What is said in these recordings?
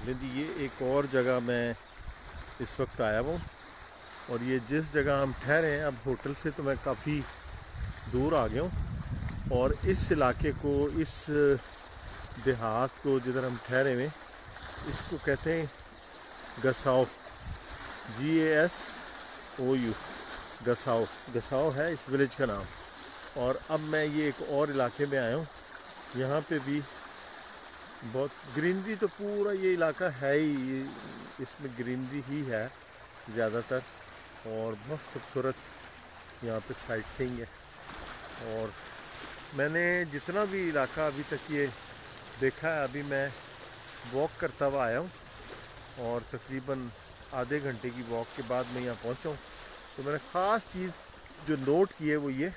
نہیں جی، یہ ایک اور جگہ میں اس وقت آیا ہوں، اور یہ جس جگہ ہم ٹھہرے ہیں اب ہوٹل سے تو میں کافی دور آ گیا ہوں، اور اس علاقے کو، اس دیہات کو جدھر ہم ٹھہرے ہوئے، اس کو کہتے ہیں گساؤ، GASOU، گساؤ گساؤ ہے اس ولیج کا نام۔ اور اب میں یہ ایک اور علاقے میں آیا ہوں، یہاں پہ بھی بہت گرینری، تو پورا یہ علاقہ ہے ہی، اس میں گرینری ہی ہے زیادہ تر، اور بہت خوبصورت یہاں پہ سائٹ سینگ ہے۔ اور میں نے جتنا بھی علاقہ ابھی تک یہ دیکھا ہے، ابھی میں واک کرتا ہوا آیا ہوں، اور تقریباً آدھے گھنٹے کی واک کے بعد میں یہاں پہنچا ہوں۔ تو میں نے خاص چیز جو نوٹ کی ہے وہ یہ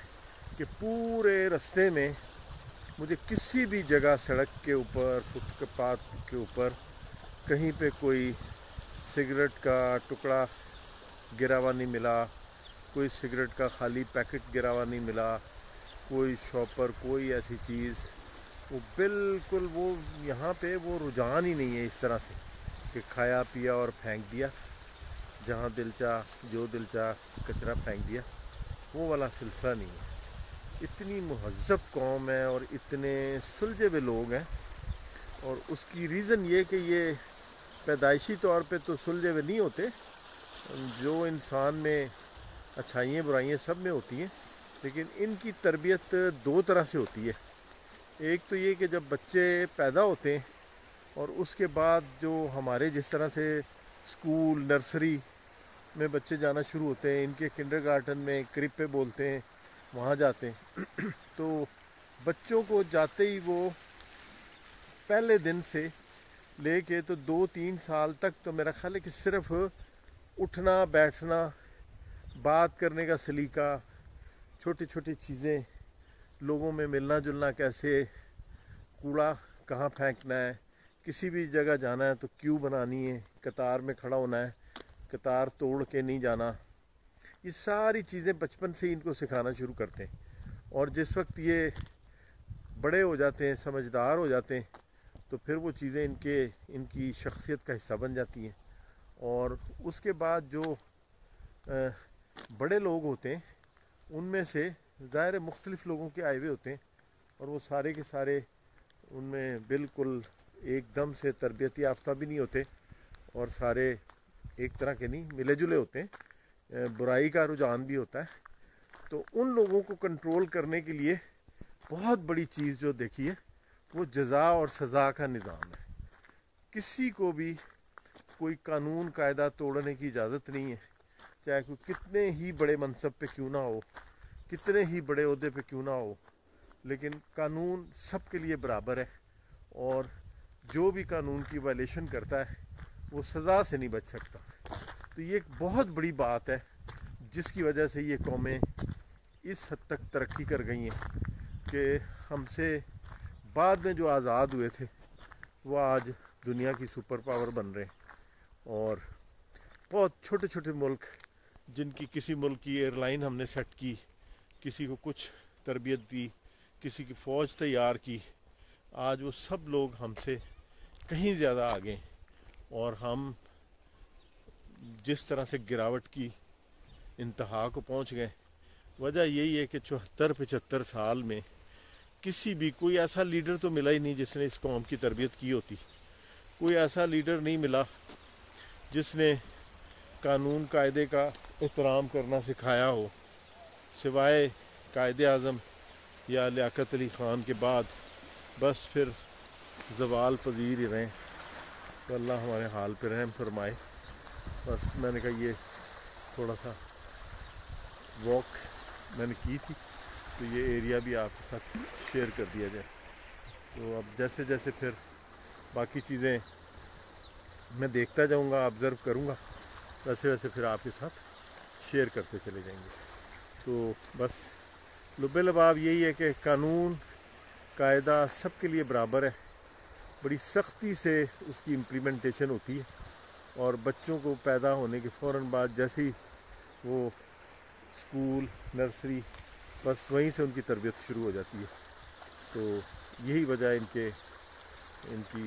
کہ پورے رستے میں مجھے کسی بھی جگہ، سڑک کے اوپر، فٹ پاتھ کے اوپر، کہیں پہ کوئی سگریٹ کا ٹکڑا گرا ہوا نہیں ملا، کوئی سگریٹ کا خالی پیکٹ گرا ہوا نہیں ملا، کوئی شاپر، کوئی ایسی چیز، وہ بالکل، وہ یہاں پہ وہ رجحان ہی نہیں ہے اس طرح سے کہ کھایا پیا اور پھینک دیا، جہاں دل چاہ جو دل چاہ کچرا پھینک دیا، وہ والا سلسلہ نہیں ہے۔ اتنی مہذب قوم ہے اور اتنے سلجھے ہوئے لوگ ہیں، اور اس کی ریزن یہ کہ یہ پیدائشی طور پہ تو سلجھے ہوئے نہیں ہوتے، جو انسان میں اچھائیاں برائیاں سب میں ہوتی ہیں، لیکن ان کی تربیت دو طرح سے ہوتی ہے۔ ایک تو یہ کہ جب بچے پیدا ہوتے ہیں اور اس کے بعد جو ہمارے جس طرح سے اسکول، نرسری میں بچے جانا شروع ہوتے ہیں، ان کے کنڈر گارٹن میں کرپ پہ بولتے ہیں، وہاں جاتے ہیں، تو بچوں کو جاتے ہی وہ پہلے دن سے لے کے تو 2-3 سال تک تو میرا خیال ہے کہ صرف اٹھنا بیٹھنا، بات کرنے کا سلیقہ، چھوٹی چھوٹی چیزیں، لوگوں میں ملنا جلنا کیسے، کوڑا کہاں پھینکنا ہے، کسی بھی جگہ جانا ہے تو کیو بنانی ہے، قطار میں کھڑا ہونا ہے، قطار توڑ کے نہیں جانا، یہ ساری چیزیں بچپن سے ہی ان کو سکھانا شروع کرتے ہیں۔ اور جس وقت یہ بڑے ہو جاتے ہیں، سمجھدار ہو جاتے ہیں، تو پھر وہ چیزیں ان کی شخصیت کا حصہ بن جاتی ہیں۔ اور اس کے بعد جو بڑے لوگ ہوتے ہیں، ان میں سے ظاہر مختلف لوگوں کے آئے ہوئے ہوتے ہیں، اور وہ سارے کے سارے ان میں بالکل ایک دم سے تربیت یافتہ بھی نہیں ہوتے، اور سارے ایک طرح کے نہیں، ملے جلے ہوتے ہیں، برائی کا رجحان بھی ہوتا ہے۔ تو ان لوگوں کو کنٹرول کرنے کے لیے بہت بڑی چیز جو دیکھی ہے وہ جزا اور سزا کا نظام ہے۔ کسی کو بھی کوئی قانون قاعدہ توڑنے کی اجازت نہیں ہے، چاہے کوئی کتنے ہی بڑے منصب پہ کیوں نہ ہو، کتنے ہی بڑے عہدے پہ کیوں نہ ہو، لیکن قانون سب کے لیے برابر ہے، اور جو بھی قانون کی وائلیشن کرتا ہے وہ سزا سے نہیں بچ سکتا۔ تو یہ ایک بہت بڑی بات ہے جس کی وجہ سے یہ قومیں اس حد تک ترقی کر گئی ہیں کہ ہم سے بعد میں جو آزاد ہوئے تھے وہ آج دنیا کی سپر پاور بن رہے ہیں۔ اور بہت چھوٹے چھوٹے ملک، جن کی کسی ملک کی ایئر لائن ہم نے سیٹ کی، کسی کو کچھ تربیت دی، کسی کی فوج تیار کی، آج وہ سب لوگ ہم سے کہیں زیادہ آگے ہیں، اور ہم جس طرح سے گراوٹ کی انتہا کو پہنچ گئے، وجہ یہی ہے کہ 74-75 سال میں کسی بھی کوئی ایسا لیڈر تو ملا ہی نہیں جس نے اس قوم کی تربیت کی ہوتی، کوئی ایسا لیڈر نہیں ملا جس نے قانون قاعدے کا احترام کرنا سکھایا ہو، سوائے قائد اعظم یا لیاقت علی خان کے بعد بس پھر زوال پذیر ہی رہیں۔ تو اللہ ہمارے حال پہ رحم فرمائے۔ بس میں نے کہا یہ تھوڑا سا واک میں نے کی تھی، تو یہ ایریا بھی آپ کے ساتھ شیئر کر دیا جائے۔ تو اب جیسے جیسے پھر باقی چیزیں میں دیکھتا جاؤں گا، آبزرو کروں گا، ویسے ویسے پھر آپ کے ساتھ شیئر کرتے چلے جائیں گے۔ تو بس لب لباب یہی ہے کہ قانون قاعدہ سب کے لیے برابر ہے، بڑی سختی سے اس کی امپلیمنٹیشن ہوتی ہے، اور بچوں کو پیدا ہونے کے فوراً بعد جیسے ہی وہ اسکول، نرسری، بس وہیں سے ان کی تربیت شروع ہو جاتی ہے۔ تو یہی وجہ ہے ان کی